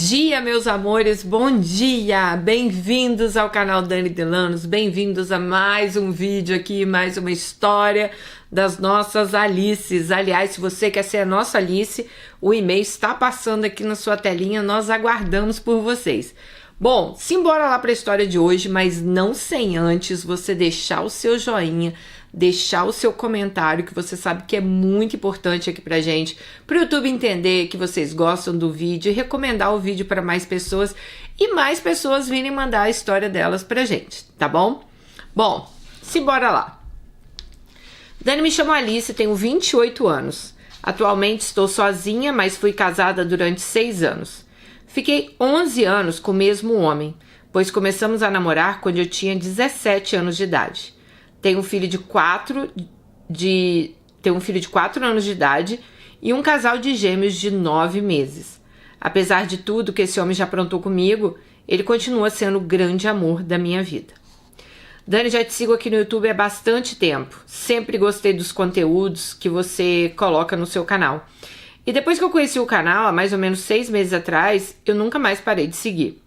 dia, meus amores, bom dia! Bem-vindos ao canal Dani Delanos, bem-vindos a mais um vídeo aqui, mais uma história das nossas Alices. Aliás, se você quer ser a nossa Alice, o e-mail está passando aqui na sua telinha, nós aguardamos por vocês. Bom, simbora lá para a história de hoje, mas não sem antes você deixar o seu joinha, deixar o seu comentário, que você sabe que é muito importante aqui pra gente, pro YouTube entender que vocês gostam do vídeo e recomendar o vídeo para mais pessoas e mais pessoas virem mandar a história delas pra gente, tá bom? Bom, simbora lá. Dani, me chamo Alice, tenho 28 anos. Atualmente estou sozinha, mas fui casada durante 6 anos. Fiquei 11 anos com o mesmo homem, pois começamos a namorar quando eu tinha 17 anos de idade. Tenho um filho de 4 anos de idade e um casal de gêmeos de 9 meses. Apesar de tudo que esse homem já aprontou comigo, ele continua sendo o grande amor da minha vida. Dani, já te sigo aqui no YouTube há bastante tempo. Sempre gostei dos conteúdos que você coloca no seu canal. E depois que eu conheci o canal, há mais ou menos 6 meses atrás, eu nunca mais parei de seguir.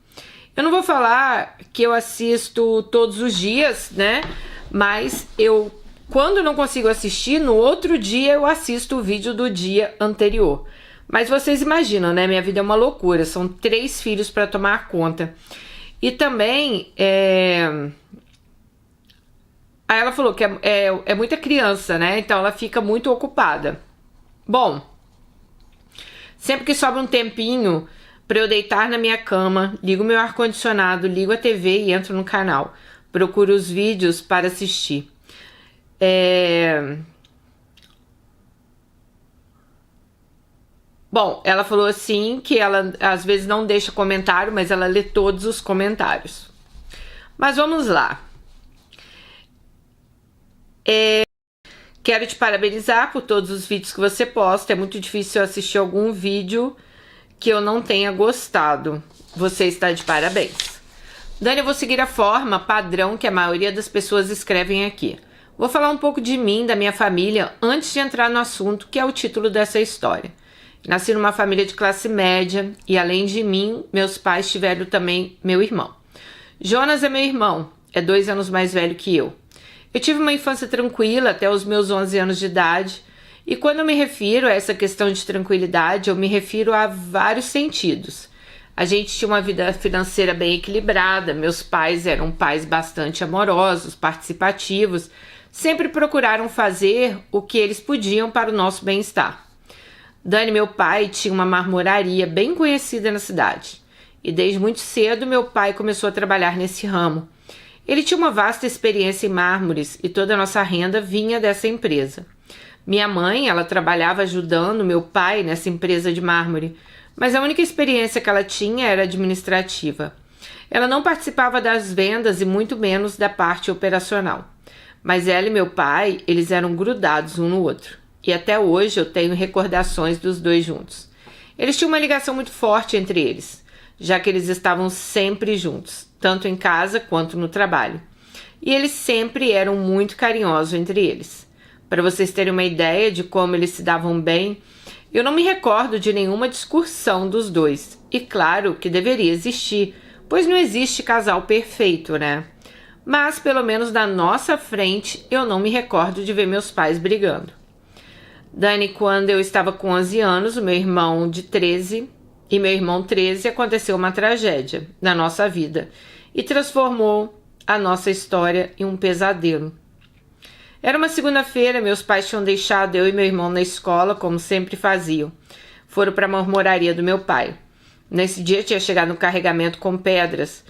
Eu não vou falar que eu assisto todos os dias, né? Mas quando não consigo assistir, no outro dia eu assisto o vídeo do dia anterior. Mas vocês imaginam, né? Minha vida é uma loucura. São 3 filhos para tomar conta. E também, aí ela falou que é muita criança, né? Então ela fica muito ocupada. Bom, sempre que sobra um tempinho para eu deitar na minha cama, ligo meu ar-condicionado, ligo a TV e entro no canal. Procuro os vídeos para assistir. Bom, ela falou assim que ela às vezes não deixa comentário, mas ela lê todos os comentários. Mas vamos lá. Quero te parabenizar por todos os vídeos que você posta. É muito difícil eu assistir algum vídeo que eu não tenha gostado. Você está de parabéns. Dani, eu vou seguir a forma padrão que a maioria das pessoas escrevem aqui. Vou falar um pouco de mim, da minha família, antes de entrar no assunto, que é o título dessa história. Nasci numa família de classe média e, além de mim, meus pais tiveram também meu irmão. Jonas é meu irmão, é 2 anos mais velho que eu. Eu tive uma infância tranquila até os meus 11 anos de idade, e quando eu me refiro a essa questão de tranquilidade, eu me refiro a vários sentidos. A gente tinha uma vida financeira bem equilibrada, meus pais eram pais bastante amorosos, participativos, sempre procuraram fazer o que eles podiam para o nosso bem-estar. Dani, meu pai, tinha uma marmoraria bem conhecida na cidade, e desde muito cedo meu pai começou a trabalhar nesse ramo. Ele tinha uma vasta experiência em mármores e toda a nossa renda vinha dessa empresa. Minha mãe, ela trabalhava ajudando meu pai nessa empresa de mármore, mas a única experiência que ela tinha era administrativa. Ela não participava das vendas e muito menos da parte operacional. Mas ela e meu pai, eles eram grudados um no outro. E até hoje eu tenho recordações dos dois juntos. Eles tinham uma ligação muito forte entre eles, já que eles estavam sempre juntos, tanto em casa quanto no trabalho. E eles sempre eram muito carinhosos entre eles. Para vocês terem uma ideia de como eles se davam bem, eu não me recordo de nenhuma discussão dos dois. E claro que deveria existir, pois não existe casal perfeito, né? Mas pelo menos na nossa frente eu não me recordo de ver meus pais brigando. Dani, quando eu estava com 11 anos, o meu irmão de 13 e meu irmão 13, aconteceu uma tragédia na nossa vida e transformou a nossa história em um pesadelo. Era uma segunda-feira, meus pais tinham deixado eu e meu irmão na escola, como sempre faziam. Foram para a marmoraria do meu pai. Nesse dia tinha chegado um carregamento com pedras.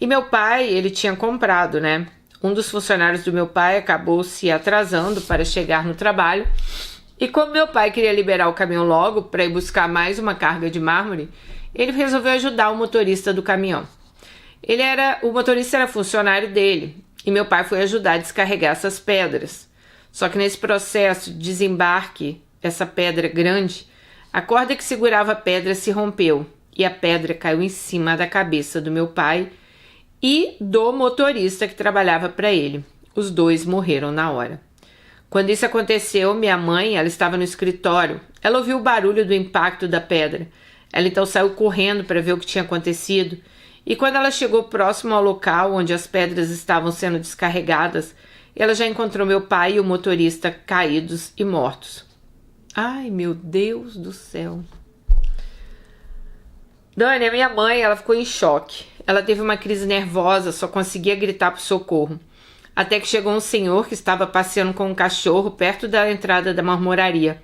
E meu pai, ele tinha comprado, né? Um dos funcionários do meu pai acabou se atrasando para chegar no trabalho. E como meu pai queria liberar o caminhão logo para ir buscar mais uma carga de mármore, ele resolveu ajudar o motorista do caminhão. O motorista era funcionário dele. E meu pai foi ajudar a descarregar essas pedras. Só que nesse processo de desembarque, essa pedra grande, a corda que segurava a pedra se rompeu e a pedra caiu em cima da cabeça do meu pai e do motorista que trabalhava para ele. Os dois morreram na hora. Quando isso aconteceu, minha mãe, ela estava no escritório. Ela ouviu o barulho do impacto da pedra. Ela então saiu correndo para ver o que tinha acontecido, e quando ela chegou próximo ao local onde as pedras estavam sendo descarregadas, ela já encontrou meu pai e o motorista caídos e mortos. Ai, meu Deus do céu. Dani, a minha mãe, ela ficou em choque. Ela teve uma crise nervosa, só conseguia gritar por socorro. Até que chegou um senhor que estava passeando com um cachorro perto da entrada da marmoraria.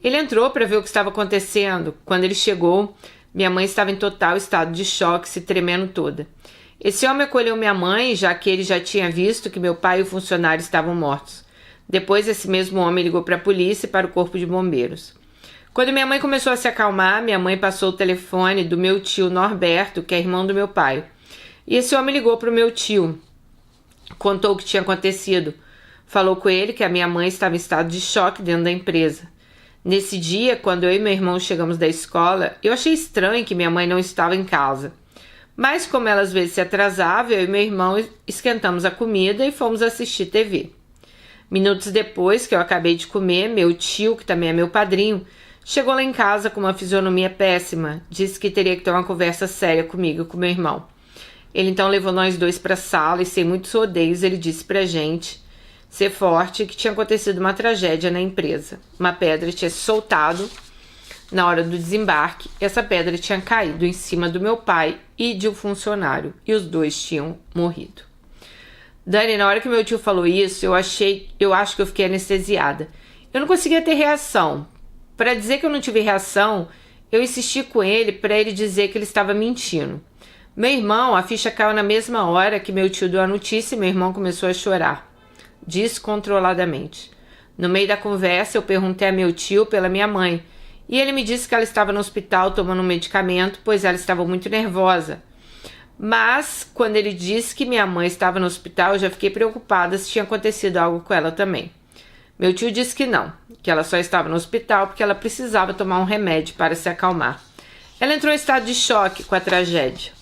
Ele entrou para ver o que estava acontecendo. Quando ele chegou, minha mãe estava em total estado de choque, se tremendo toda. Esse homem acolheu minha mãe, já que ele já tinha visto que meu pai e o funcionário estavam mortos. Depois, esse mesmo homem ligou para a polícia e para o corpo de bombeiros. Quando minha mãe começou a se acalmar, minha mãe passou o telefone do meu tio Norberto, que é irmão do meu pai. E esse homem ligou para o meu tio, contou o que tinha acontecido. Falou com ele que a minha mãe estava em estado de choque dentro da empresa. Nesse dia, quando eu e meu irmão chegamos da escola, eu achei estranho que minha mãe não estava em casa. Mas como ela às vezes se atrasava, eu e meu irmão esquentamos a comida e fomos assistir TV. Minutos depois que eu acabei de comer, meu tio, que também é meu padrinho, chegou lá em casa com uma fisionomia péssima. Disse que teria que ter uma conversa séria comigo e com meu irmão. Ele então levou nós dois para a sala e, sem muitos rodeios, ele disse pra gente ser forte, que tinha acontecido uma tragédia na empresa. Uma pedra tinha se soltado na hora do desembarque. Essa pedra tinha caído em cima do meu pai e de um funcionário, e os dois tinham morrido. Dani, na hora que meu tio falou isso, eu acho que eu fiquei anestesiada. Eu não conseguia ter reação. Para dizer que eu não tive reação, eu insisti com ele para ele dizer que ele estava mentindo. Meu irmão, a ficha caiu na mesma hora que meu tio deu a notícia e meu irmão começou a chorar, descontroladamente. No meio da conversa, eu perguntei a meu tio pela minha mãe, e ele me disse que ela estava no hospital tomando um medicamento, pois ela estava muito nervosa. Mas, quando ele disse que minha mãe estava no hospital, eu já fiquei preocupada se tinha acontecido algo com ela também. Meu tio disse que não, que ela só estava no hospital porque ela precisava tomar um remédio para se acalmar. Ela entrou em estado de choque com a tragédia.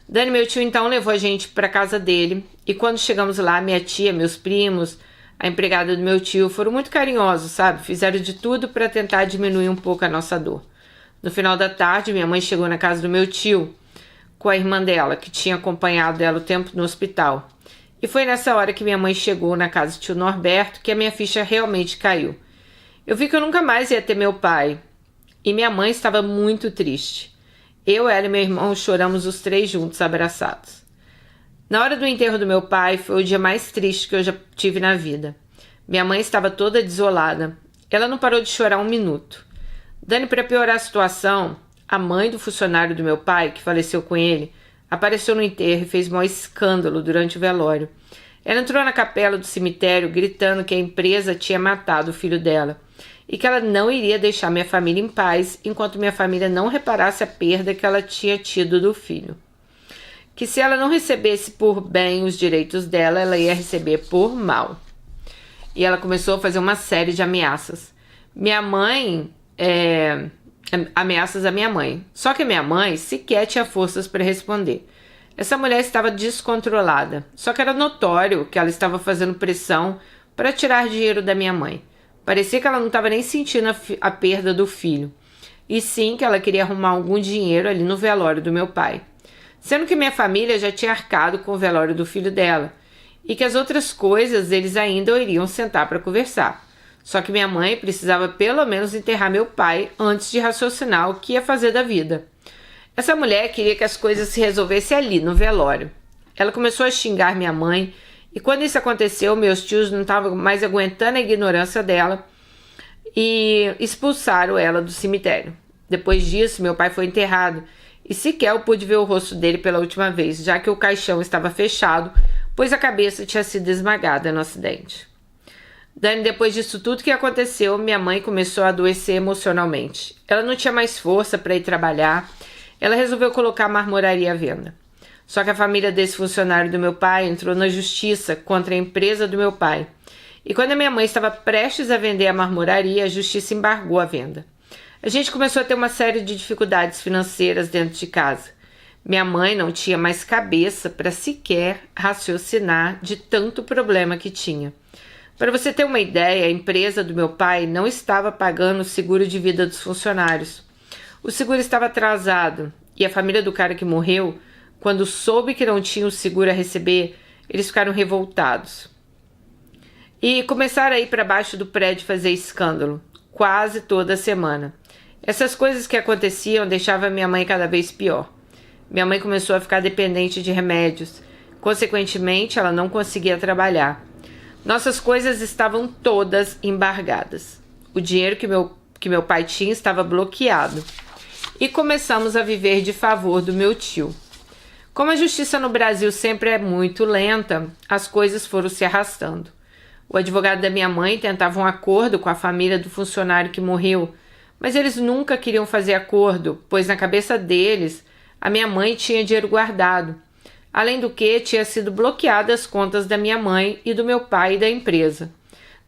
Dani, meu tio, então levou a gente para a casa dele, e quando chegamos lá, minha tia, meus primos, a empregada do meu tio foram muito carinhosos, sabe? Fizeram de tudo para tentar diminuir um pouco a nossa dor. No final da tarde, minha mãe chegou na casa do meu tio com a irmã dela, que tinha acompanhado ela o tempo no hospital. E foi nessa hora que minha mãe chegou na casa do tio Norberto que a minha ficha realmente caiu. Eu vi que eu nunca mais ia ter meu pai, e minha mãe estava muito triste. Eu, ela e meu irmão choramos os três juntos, abraçados. Na hora do enterro do meu pai, foi o dia mais triste que eu já tive na vida. Minha mãe estava toda desolada. Ela não parou de chorar um minuto. Dani, para piorar a situação, a mãe do funcionário do meu pai, que faleceu com ele, apareceu no enterro e fez maior escândalo durante o velório. Ela entrou na capela do cemitério gritando que a empresa tinha matado o filho dela e que ela não iria deixar minha família em paz enquanto minha família não reparasse a perda que ela tinha tido do filho. Que se ela não recebesse por bem os direitos dela, ela ia receber por mal. E ela começou a fazer uma série de ameaças. Ameaças à minha mãe. Só que a minha mãe sequer tinha forças para responder. Essa mulher estava descontrolada. Só que era notório que ela estava fazendo pressão para tirar dinheiro da minha mãe. Parecia que ela não estava nem sentindo a perda do filho. E sim que ela queria arrumar algum dinheiro ali no velório do meu pai. Sendo que minha família já tinha arcado com o velório do filho dela. E que as outras coisas eles ainda iriam sentar para conversar. Só que minha mãe precisava pelo menos enterrar meu pai antes de raciocinar o que ia fazer da vida. Essa mulher queria que as coisas se resolvessem ali, no velório. Ela começou a xingar minha mãe, e quando isso aconteceu, meus tios não estavam mais aguentando a ignorância dela e expulsaram ela do cemitério. Depois disso, meu pai foi enterrado, e sequer eu pude ver o rosto dele pela última vez, já que o caixão estava fechado, pois a cabeça tinha sido esmagada no acidente. Dani, depois disso tudo que aconteceu, minha mãe começou a adoecer emocionalmente. Ela não tinha mais força para ir trabalhar. Ela resolveu colocar a marmoraria à venda. Só que a família desse funcionário do meu pai entrou na justiça contra a empresa do meu pai. E quando a minha mãe estava prestes a vender a marmoraria, a justiça embargou a venda. A gente começou a ter uma série de dificuldades financeiras dentro de casa. Minha mãe não tinha mais cabeça para sequer raciocinar de tanto problema que tinha. Para você ter uma ideia, a empresa do meu pai não estava pagando o seguro de vida dos funcionários. O seguro estava atrasado e a família do cara que morreu, quando soube que não tinha o seguro a receber, eles ficaram revoltados. E começaram a ir para baixo do prédio fazer escândalo, quase toda semana. Essas coisas que aconteciam deixavam minha mãe cada vez pior. Minha mãe começou a ficar dependente de remédios. Consequentemente, ela não conseguia trabalhar. Nossas coisas estavam todas embargadas. O dinheiro que meu pai tinha estava bloqueado. E começamos a viver de favor do meu tio. Como a justiça no Brasil sempre é muito lenta, as coisas foram se arrastando. O advogado da minha mãe tentava um acordo com a família do funcionário que morreu, mas eles nunca queriam fazer acordo, pois na cabeça deles, a minha mãe tinha dinheiro guardado. Além do que, tinha sido bloqueadas as contas da minha mãe e do meu pai e da empresa.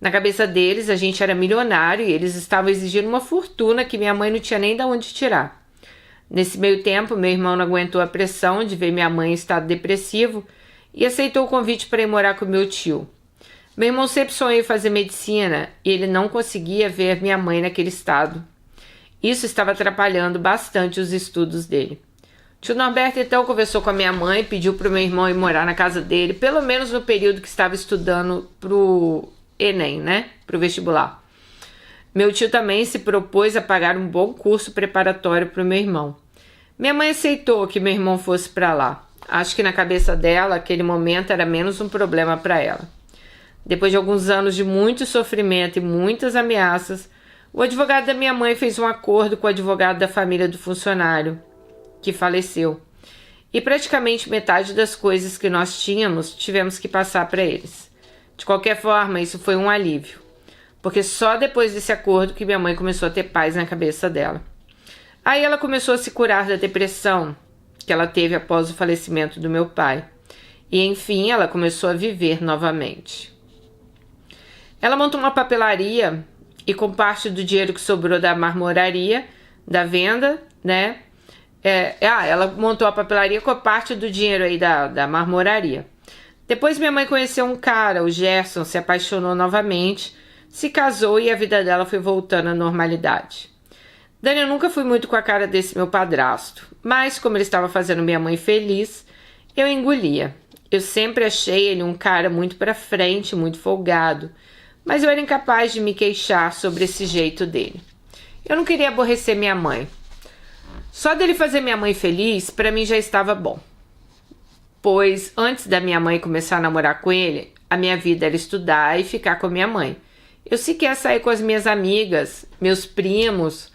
Na cabeça deles, a gente era milionário e eles estavam exigindo uma fortuna que minha mãe não tinha nem de onde tirar. Nesse meio tempo, meu irmão não aguentou a pressão de ver minha mãe em estado depressivo e aceitou o convite para ir morar com meu tio. Meu irmão sempre sonhou em fazer medicina e ele não conseguia ver minha mãe naquele estado. Isso estava atrapalhando bastante os estudos dele. Tio Norberto então conversou com a minha mãe e pediu para o meu irmão ir morar na casa dele, pelo menos no período que estava estudando para o Enem, né? Para o vestibular. Meu tio também se propôs a pagar um bom curso preparatório para o meu irmão. Minha mãe aceitou que meu irmão fosse para lá. Acho que na cabeça dela, aquele momento era menos um problema para ela. Depois de alguns anos de muito sofrimento e muitas ameaças, o advogado da minha mãe fez um acordo com o advogado da família do funcionário, que faleceu. E praticamente metade das coisas que nós tínhamos, tivemos que passar para eles. De qualquer forma, isso foi um alívio, porque só depois desse acordo que minha mãe começou a ter paz na cabeça dela. Aí ela começou a se curar da depressão que ela teve após o falecimento do meu pai. E enfim, ela começou a viver novamente. Ela montou uma papelaria e com parte do dinheiro que sobrou da marmoraria, da venda, né? Ela montou a papelaria com a parte do dinheiro aí da marmoraria. Depois minha mãe conheceu um cara, o Gerson, se apaixonou novamente, se casou e a vida dela foi voltando à normalidade. Dani, eu nunca fui muito com a cara desse meu padrasto, mas como ele estava fazendo minha mãe feliz, eu engolia. Eu sempre achei ele um cara muito pra frente, muito folgado, mas eu era incapaz de me queixar sobre esse jeito dele. Eu não queria aborrecer minha mãe. Só dele fazer minha mãe feliz, pra mim já estava bom. Pois antes da minha mãe começar a namorar com ele, a minha vida era estudar e ficar com a minha mãe. Eu sequer saí com as minhas amigas, meus primos,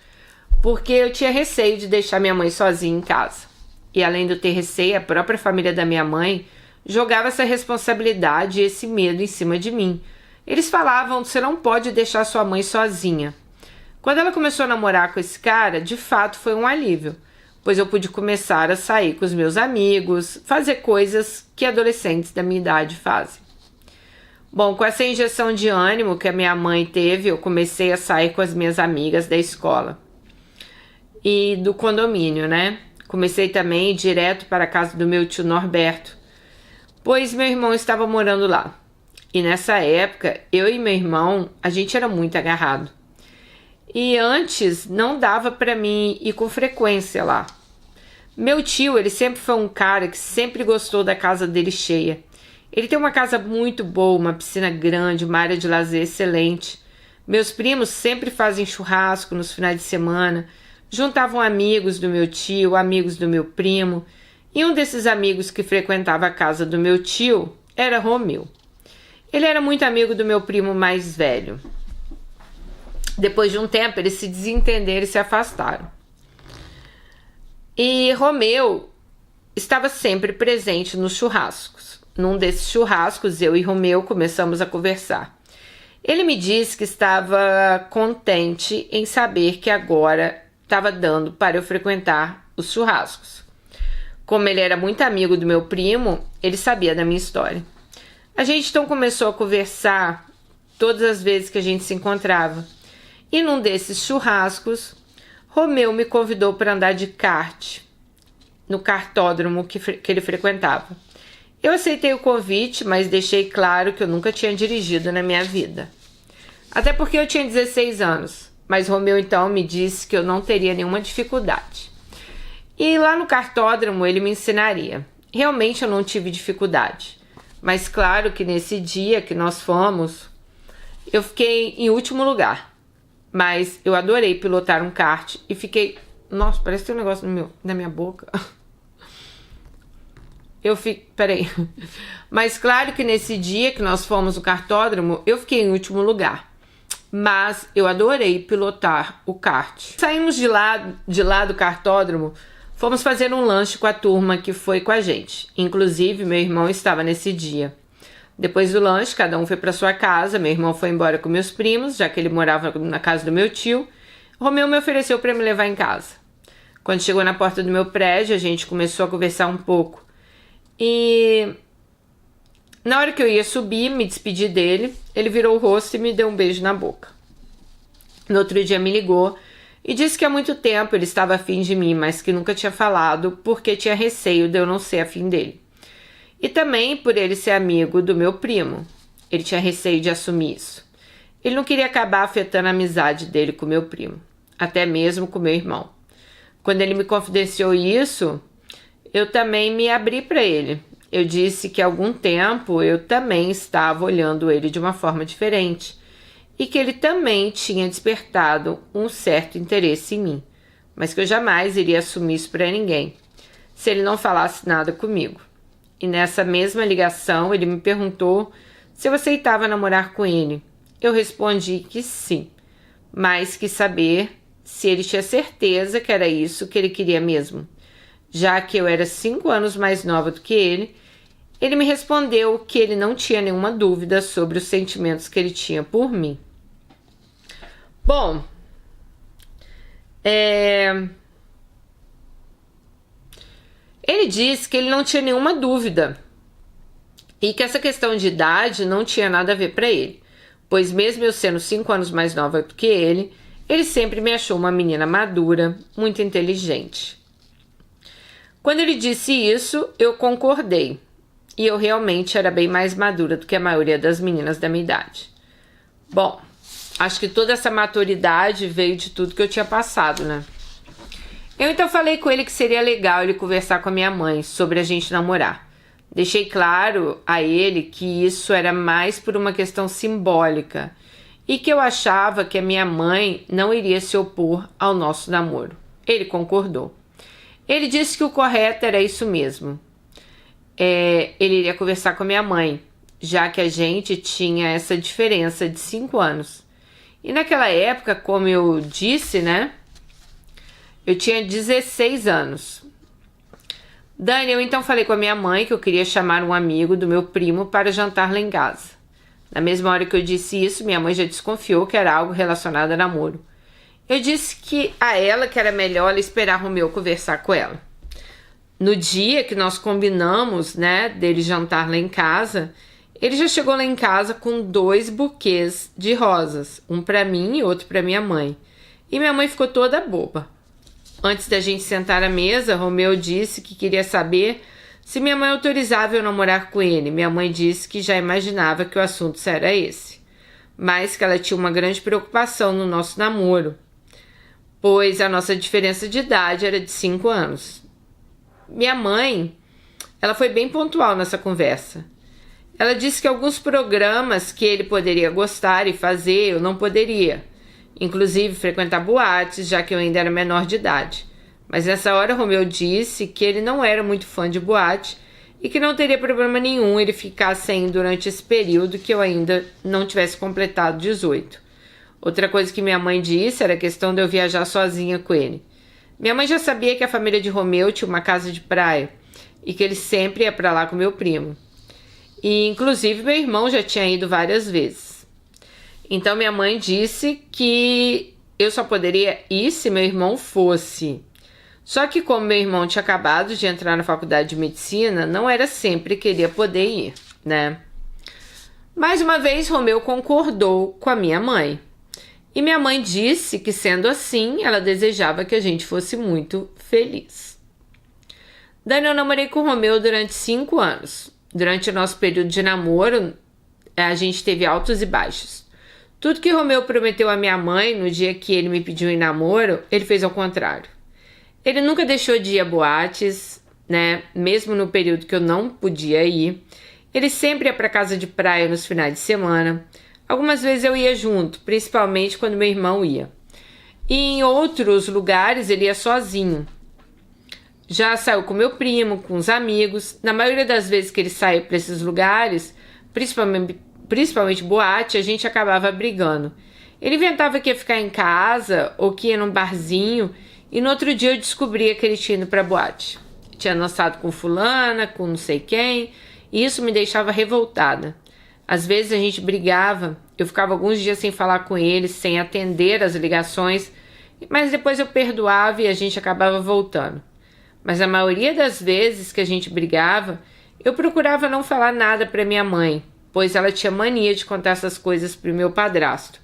porque eu tinha receio de deixar minha mãe sozinha em casa. E além de eu ter receio, a própria família da minha mãe jogava essa responsabilidade e esse medo em cima de mim. Eles falavam, você não pode deixar sua mãe sozinha. Quando ela começou a namorar com esse cara, de fato foi um alívio, pois eu pude começar a sair com os meus amigos, fazer coisas que adolescentes da minha idade fazem. Bom, com essa injeção de ânimo que a minha mãe teve, eu comecei a sair com as minhas amigas da escola e do condomínio, né? Comecei também a ir direto para a casa do meu tio Norberto, pois meu irmão estava morando lá. E nessa época, eu e meu irmão, a gente era muito agarrado. E antes não dava para mim ir com frequência lá. Meu tio, ele sempre foi um cara que sempre gostou da casa dele cheia. Ele tem uma casa muito boa, uma piscina grande, uma área de lazer excelente. Meus primos sempre fazem churrasco nos finais de semana, juntavam amigos do meu tio, amigos do meu primo, e um desses amigos que frequentava a casa do meu tio era Romeu. Ele era muito amigo do meu primo mais velho. Depois de um tempo, eles se desentenderam e se afastaram. E Romeu estava sempre presente nos churrascos. Num desses churrascos, eu e Romeu começamos a conversar. Ele me disse que estava contente em saber que agora estava dando para eu frequentar os churrascos. Como ele era muito amigo do meu primo, ele sabia da minha história. A gente então começou a conversar todas as vezes que a gente se encontrava. E num desses churrascos, Romeu me convidou para andar de kart no kartódromo que ele frequentava. Eu aceitei o convite, mas deixei claro que eu nunca tinha dirigido na minha vida. Até porque eu tinha 16 anos. mas Romeu então me disse que eu não teria nenhuma dificuldade. E lá no cartódromo ele me ensinaria. Realmente eu não tive dificuldade, mas claro que nesse dia que nós fomos, eu fiquei em último lugar. Mas eu adorei pilotar um kart e fiquei... Nossa, parece que tem um negócio na minha boca. Peraí. Mas claro que nesse dia que nós fomos no cartódromo, eu fiquei em último lugar. Mas eu adorei pilotar o kart. Saímos de lá do cartódromo, fomos fazer um lanche com a turma que foi com a gente. Inclusive, meu irmão estava nesse dia. Depois do lanche, cada um foi para sua casa. Meu irmão foi embora com meus primos, já que ele morava na casa do meu tio. Romeu me ofereceu para me levar em casa. Quando chegou na porta do meu prédio, a gente começou a conversar um pouco. E na hora que eu ia subir, me despedi dele, ele virou o rosto e me deu um beijo na boca. No outro dia me ligou e disse que há muito tempo ele estava afim de mim, mas que nunca tinha falado porque tinha receio de eu não ser afim dele. E também por ele ser amigo do meu primo. Ele tinha receio de assumir isso. Ele não queria acabar afetando a amizade dele com meu primo, até mesmo com meu irmão. Quando ele me confidenciou isso, eu também me abri para ele. Eu disse que há algum tempo eu também estava olhando ele de uma forma diferente e que ele também tinha despertado um certo interesse em mim, mas que eu jamais iria assumir isso para ninguém, se ele não falasse nada comigo. E nessa mesma ligação ele me perguntou se eu aceitava namorar com ele. Eu respondi que sim, mas quis saber se ele tinha certeza que era isso que ele queria mesmo. Já que eu era 5 anos mais nova do que ele me respondeu que ele não tinha nenhuma dúvida sobre os sentimentos que ele tinha por mim. Bom, ele disse que ele não tinha nenhuma dúvida e que essa questão de idade não tinha nada a ver para ele, pois mesmo eu sendo 5 anos mais nova do que ele sempre me achou uma menina madura, muito inteligente. Quando ele disse isso, eu concordei. E eu realmente era bem mais madura do que a maioria das meninas da minha idade. Bom, acho que toda essa maturidade veio de tudo que eu tinha passado, né? Eu então falei com ele que seria legal ele conversar com a minha mãe sobre a gente namorar. Deixei claro a ele que isso era mais por uma questão simbólica e que eu achava que a minha mãe não iria se opor ao nosso namoro. Ele concordou. Ele disse que o correto era isso mesmo. Ele iria conversar com a minha mãe, já que a gente tinha essa diferença de 5 anos. E naquela época, como eu disse, né? Eu tinha 16 anos. Dani, eu então falei com a minha mãe que eu queria chamar um amigo do meu primo para jantar lá em casa. Na mesma hora que eu disse isso, minha mãe já desconfiou que era algo relacionado a namoro. Eu disse que a ela que era melhor ela esperar Romeu conversar com ela. No dia que nós combinamos, né, dele jantar lá em casa, ele já chegou lá em casa com 2 buquês de rosas, um para mim e outro para minha mãe. E minha mãe ficou toda boba. Antes da gente sentar à mesa, Romeu disse que queria saber se minha mãe autorizava eu namorar com ele. Minha mãe disse que já imaginava que o assunto era esse, mas que ela tinha uma grande preocupação no nosso namoro, pois a nossa diferença de idade era de 5 anos. Minha mãe, ela foi bem pontual nessa conversa. Ela disse que alguns programas que ele poderia gostar e fazer, eu não poderia. Inclusive frequentar boates, já que eu ainda era menor de idade. Mas nessa hora Romeu disse que ele não era muito fã de boate e que não teria problema nenhum ele ficar sem durante esse período que eu ainda não tivesse completado 18. Outra coisa que minha mãe disse era a questão de eu viajar sozinha com ele. Minha mãe já sabia que a família de Romeu tinha uma casa de praia e que ele sempre ia para lá com meu primo. E inclusive meu irmão já tinha ido várias vezes. Então minha mãe disse que eu só poderia ir se meu irmão fosse. Só que como meu irmão tinha acabado de entrar na faculdade de medicina, não era sempre que ele ia poder ir, né? Mais uma vez Romeu concordou com a minha mãe. E minha mãe disse que, sendo assim, ela desejava que a gente fosse muito feliz. Dani, eu namorei com o Romeu durante 5 anos. Durante o nosso período de namoro, a gente teve altos e baixos. Tudo que Romeu prometeu à minha mãe no dia que ele me pediu em namoro, ele fez ao contrário. Ele nunca deixou de ir a boates, né? Mesmo no período que eu não podia ir. Ele sempre ia para casa de praia nos finais de semana. Algumas vezes eu ia junto, principalmente quando meu irmão ia. E em outros lugares ele ia sozinho. Já saiu com meu primo, com os amigos. Na maioria das vezes que ele saía para esses lugares, principalmente boate, a gente acabava brigando. Ele inventava que ia ficar em casa ou que ia num barzinho e no outro dia eu descobria que ele tinha ido pra boate. Tinha dançado com fulana, com não sei quem, e isso me deixava revoltada. Às vezes a gente brigava, eu ficava alguns dias sem falar com ele, sem atender as ligações, mas depois eu perdoava e a gente acabava voltando. Mas a maioria das vezes que a gente brigava, eu procurava não falar nada para minha mãe, pois ela tinha mania de contar essas coisas pro meu padrasto.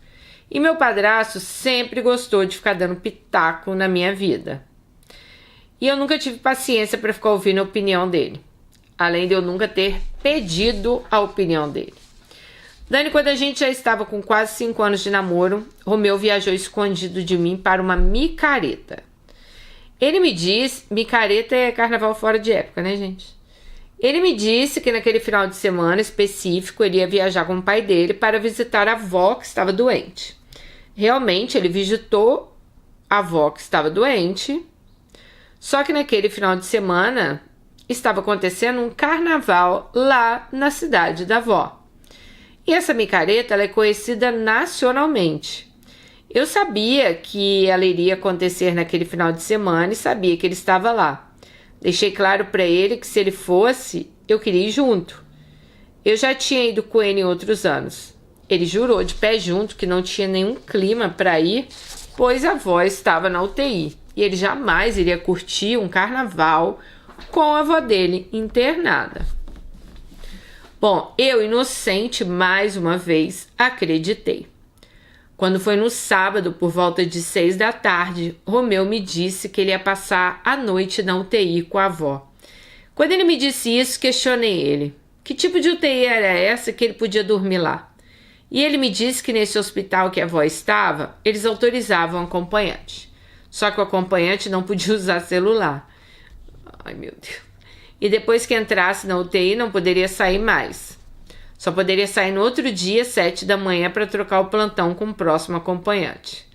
E meu padrasto sempre gostou de ficar dando pitaco na minha vida. E eu nunca tive paciência para ficar ouvindo a opinião dele. Além de eu nunca ter pedido a opinião dele. Dani, quando a gente já estava com quase 5 anos de namoro, Romeu viajou escondido de mim para uma micareta. Ele me disse... Micareta é carnaval fora de época, né, gente? Ele me disse que naquele final de semana específico ele ia viajar com o pai dele para visitar a avó que estava doente. Realmente ele visitou a avó que estava doente, só que naquele final de semana estava acontecendo um carnaval lá na cidade da avó. E essa micareta ela é conhecida nacionalmente. Eu sabia que ela iria acontecer naquele final de semana e sabia que ele estava lá. Deixei claro para ele que se ele fosse, eu queria ir junto. Eu já tinha ido com ele em outros anos. Ele jurou de pé junto que não tinha nenhum clima para ir, pois a avó estava na UTI. E ele jamais iria curtir um carnaval com a avó dele internada. Bom, eu, inocente, mais uma vez, acreditei. Quando foi no sábado, por volta de 6 da tarde, Romeu me disse que ele ia passar a noite na UTI com a avó. Quando ele me disse isso, questionei ele. Que tipo de UTI era essa que ele podia dormir lá? E ele me disse que nesse hospital que a avó estava, eles autorizavam o acompanhante. Só que o acompanhante não podia usar celular. Ai, meu Deus. E depois que entrasse na UTI, não poderia sair mais. Só poderia sair no outro dia, 7 da manhã, para trocar o plantão com o próximo acompanhante.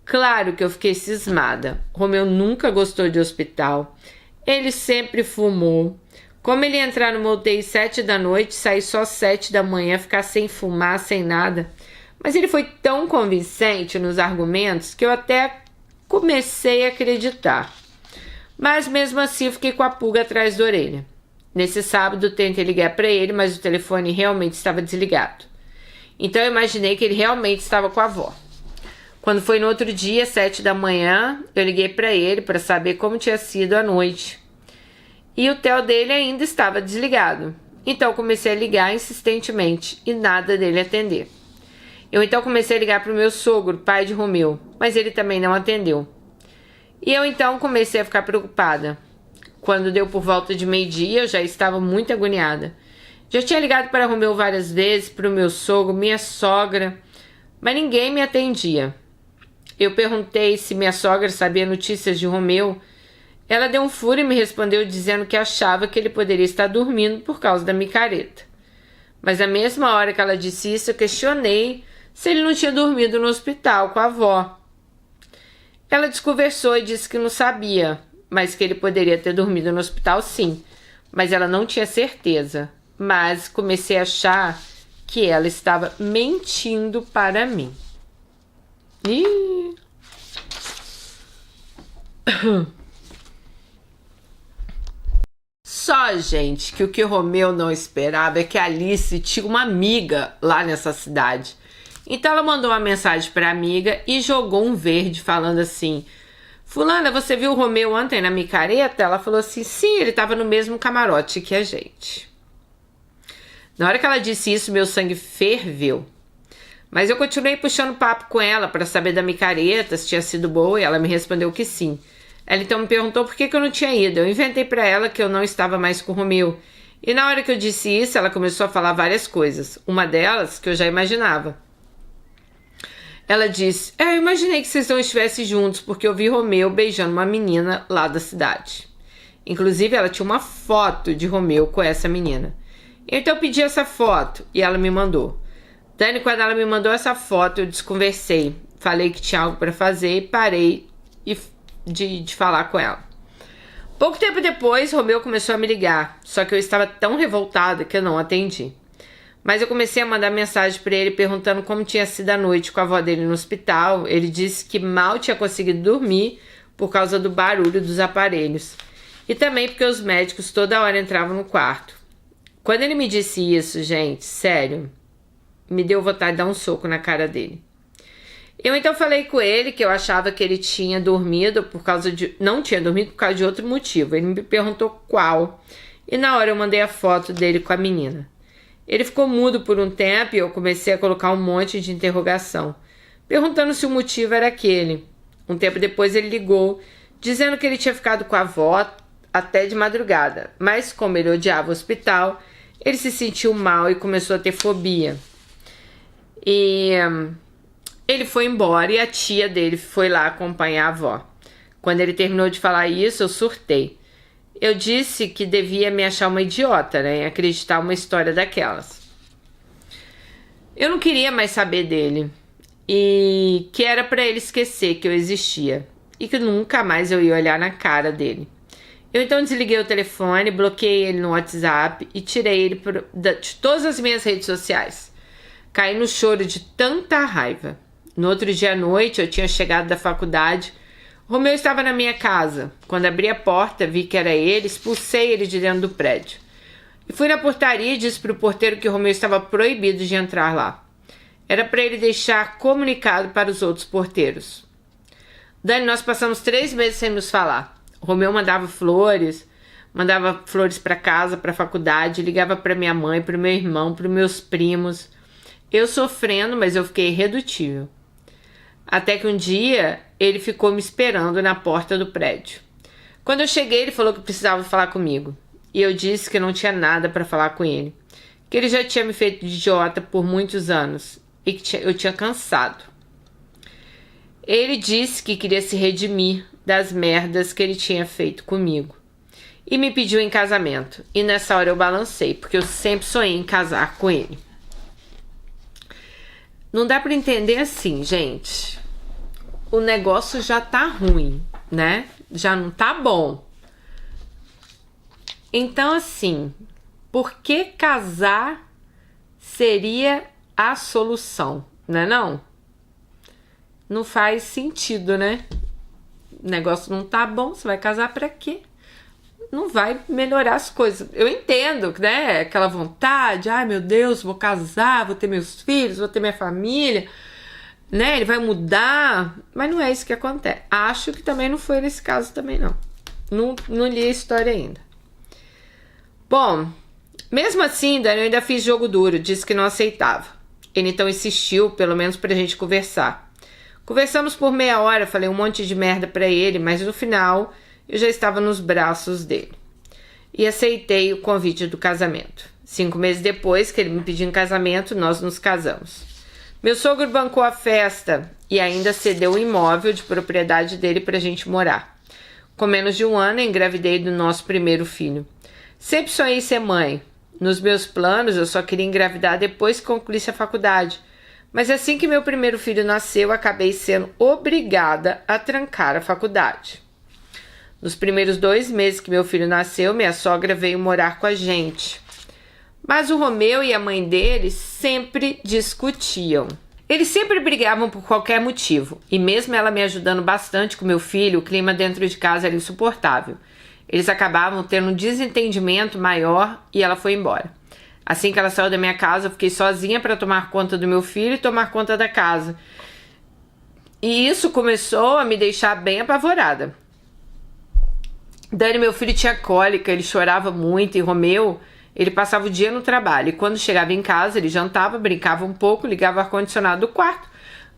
Claro que eu fiquei cismada. Romeu nunca gostou de hospital. Ele sempre fumou. Como ele ia entrar numa UTI 7 da noite, sair só 7 da manhã, ficar sem fumar, sem nada. Mas ele foi tão convincente nos argumentos que eu até comecei a acreditar. Mas mesmo assim eu fiquei com a pulga atrás da orelha. Nesse sábado tentei ligar para ele, mas o telefone realmente estava desligado. Então eu imaginei que ele realmente estava com a avó. Quando foi no outro dia, 7 da manhã, eu liguei para ele para saber como tinha sido a noite. E o tel dele ainda estava desligado. Então eu comecei a ligar insistentemente e nada dele atender. Eu então comecei a ligar para o meu sogro, pai de Romeu, mas ele também não atendeu. E eu então comecei a ficar preocupada. Quando deu por volta de meio-dia, eu já estava muito agoniada. Já tinha ligado para Romeu várias vezes, para o meu sogro, minha sogra, mas ninguém me atendia. Eu perguntei se minha sogra sabia notícias de Romeu. Ela deu um furo e me respondeu dizendo que achava que ele poderia estar dormindo por causa da micareta. Mas na mesma hora que ela disse isso, eu questionei se ele não tinha dormido no hospital com a avó. Ela desconversou e disse que não sabia, mas que ele poderia ter dormido no hospital sim, mas ela não tinha certeza. Mas comecei a achar que ela estava mentindo para mim. Ih! Só, gente, que o que Romeu não esperava é que a Alice tinha uma amiga lá nessa cidade. Então ela mandou uma mensagem para a amiga e jogou um verde falando assim: fulana, você viu o Romeu ontem na micareta? Ela falou assim: sim, ele estava no mesmo camarote que a gente. Na hora que ela disse isso, meu sangue ferveu. Mas eu continuei puxando papo com ela para saber da micareta, se tinha sido boa, e ela me respondeu que sim. Ela então me perguntou por que eu não tinha ido. Eu inventei para ela que eu não estava mais com o Romeu. E na hora que eu disse isso, ela começou a falar várias coisas. Uma delas que eu já imaginava. Ela disse: eu imaginei que vocês não estivessem juntos porque eu vi Romeu beijando uma menina lá da cidade. Inclusive, ela tinha uma foto de Romeu com essa menina. Então eu pedi essa foto e ela me mandou. Dani, quando ela me mandou essa foto, eu desconversei. Falei que tinha algo para fazer e parei de falar com ela. Pouco tempo depois, Romeu começou a me ligar. Só que eu estava tão revoltada que eu não atendi. Mas eu comecei a mandar mensagem para ele perguntando como tinha sido a noite com a avó dele no hospital. Ele disse que mal tinha conseguido dormir por causa do barulho dos aparelhos. E também porque os médicos toda hora entravam no quarto. Quando ele me disse isso, gente, sério, me deu vontade de dar um soco na cara dele. Eu então falei com ele que eu achava que ele tinha dormido não tinha dormido por causa de outro motivo. Ele me perguntou qual. E na hora eu mandei a foto dele com a menina. Ele ficou mudo por um tempo e eu comecei a colocar um monte de interrogação, perguntando se o motivo era aquele. Um tempo depois ele ligou, dizendo que ele tinha ficado com a avó até de madrugada, mas como ele odiava o hospital, ele se sentiu mal e começou a ter fobia. E ele foi embora e a tia dele foi lá acompanhar a avó. Quando ele terminou de falar isso, eu surtei. Eu disse que devia me achar uma idiota, né? E acreditar uma história daquelas. Eu não queria mais saber dele. E que era pra ele esquecer que eu existia. E que nunca mais eu ia olhar na cara dele. Eu então desliguei o telefone, bloqueei ele no WhatsApp e tirei ele de todas as minhas redes sociais. Caí no choro de tanta raiva. No outro dia à noite, eu tinha chegado da faculdade. Romeu estava na minha casa. Quando abri a porta, vi que era ele, expulsei ele de dentro do prédio. E fui na portaria e disse para o porteiro que Romeu estava proibido de entrar lá. Era para ele deixar comunicado para os outros porteiros. Dani, nós passamos 3 meses sem nos falar. Romeu mandava flores para casa, para a faculdade, ligava para minha mãe, para o meu irmão, para os meus primos. Eu sofrendo, mas eu fiquei irredutível. Até que um dia ele ficou me esperando na porta do prédio. Quando eu cheguei, ele falou que precisava falar comigo. E eu disse que não tinha nada para falar com ele. Que ele já tinha me feito de idiota por muitos anos. E que eu tinha cansado. Ele disse que queria se redimir das merdas que ele tinha feito comigo. E me pediu em casamento. E nessa hora eu balancei, porque eu sempre sonhei em casar com ele. Não dá pra entender assim, gente. O negócio já tá ruim, né? Já não tá bom. Então, assim, por que casar seria a solução, né não? Não faz sentido, né? O negócio não tá bom, você vai casar pra quê? Não vai melhorar as coisas. Eu entendo, né? Aquela vontade, ai meu Deus, vou casar, vou ter meus filhos, vou ter minha família, né? Ele vai mudar, mas não é isso que acontece. Acho que também não foi nesse caso também, não. Não li a história ainda. Bom, mesmo assim, Dani, eu ainda fiz jogo duro, disse que não aceitava. Ele então insistiu, pelo menos pra gente conversar. Conversamos por meia hora, falei um monte de merda pra ele, mas no final eu já estava nos braços dele. E aceitei o convite do casamento. 5 meses depois que ele me pediu em casamento, nós nos casamos. Meu sogro bancou a festa e ainda cedeu o imóvel de propriedade dele pra gente morar. Com menos de 1 ano, engravidei do nosso primeiro filho. Sempre sonhei em ser mãe. Nos meus planos, eu só queria engravidar depois que concluísse a faculdade. Mas assim que meu primeiro filho nasceu, acabei sendo obrigada a trancar a faculdade. Nos primeiros 2 meses que meu filho nasceu, minha sogra veio morar com a gente. Mas o Romeu e a mãe dele sempre discutiam. Eles sempre brigavam por qualquer motivo. E mesmo ela me ajudando bastante com meu filho, o clima dentro de casa era insuportável. Eles acabavam tendo um desentendimento maior e ela foi embora. Assim que ela saiu da minha casa, eu fiquei sozinha para tomar conta do meu filho e tomar conta da casa. E isso começou a me deixar bem apavorada. Dani, meu filho tinha cólica, ele chorava muito, e Romeu, ele passava o dia no trabalho. E quando chegava em casa, ele jantava, brincava um pouco, ligava o ar-condicionado do quarto,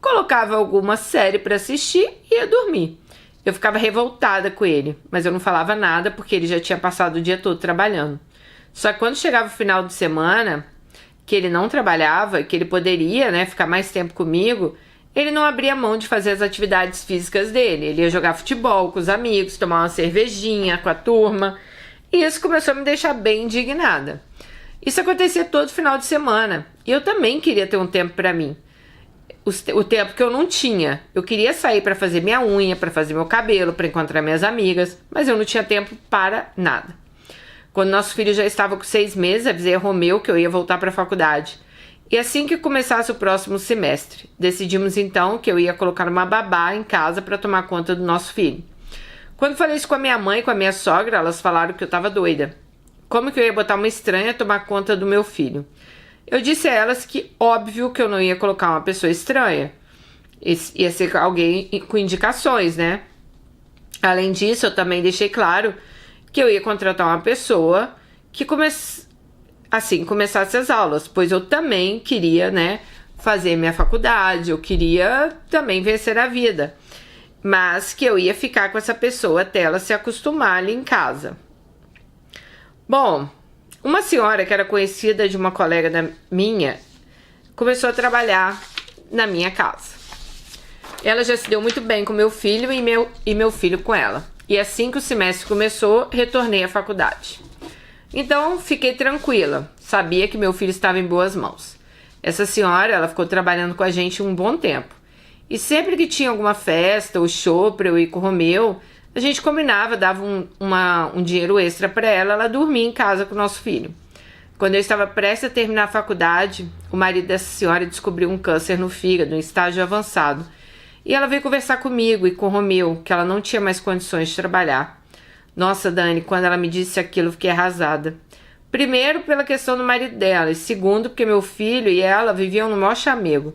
colocava alguma série para assistir e ia dormir. Eu ficava revoltada com ele, mas eu não falava nada porque ele já tinha passado o dia todo trabalhando. Só que quando chegava o final de semana, que ele não trabalhava, que ele poderia, né, ficar mais tempo comigo, ele não abria mão de fazer as atividades físicas dele. Ele ia jogar futebol com os amigos, tomar uma cervejinha com a turma. E isso começou a me deixar bem indignada. Isso acontecia todo final de semana. E eu também queria ter um tempo para mim. O tempo que eu não tinha. Eu queria sair para fazer minha unha, para fazer meu cabelo, para encontrar minhas amigas. Mas eu não tinha tempo para nada. Quando nosso filho já estava com 6 meses, avisei a Romeu que eu ia voltar para a faculdade. E assim que começasse o próximo semestre, decidimos então que eu ia colocar uma babá em casa para tomar conta do nosso filho. Quando falei isso com a minha mãe e com a minha sogra, elas falaram que eu estava doida. Como que eu ia botar uma estranha a tomar conta do meu filho? Eu disse a elas que óbvio que eu não ia colocar uma pessoa estranha. Ia ser alguém com indicações, né? Além disso, eu também deixei claro que eu ia contratar uma pessoa que começasse as aulas, pois eu também queria, né, fazer minha faculdade, eu queria também vencer a vida, mas que eu ia ficar com essa pessoa até ela se acostumar ali em casa. Bom, uma senhora que era conhecida de uma colega minha começou a trabalhar na minha casa. Ela já se deu muito bem com meu filho e meu filho com ela. E assim que o semestre começou, retornei à faculdade. Então, fiquei tranquila. Sabia que meu filho estava em boas mãos. Essa senhora, ela ficou trabalhando com a gente um bom tempo. E sempre que tinha alguma festa ou show para eu ir com o Romeu, a gente combinava, dava um dinheiro extra para ela dormia em casa com o nosso filho. Quando eu estava prestes a terminar a faculdade, o marido dessa senhora descobriu um câncer no fígado, em estágio avançado. E ela veio conversar comigo e com o Romeu, que ela não tinha mais condições de trabalhar. Nossa, Dani, quando ela me disse aquilo, eu fiquei arrasada. Primeiro, pela questão do marido dela. E segundo, porque meu filho e ela viviam no maior chamego.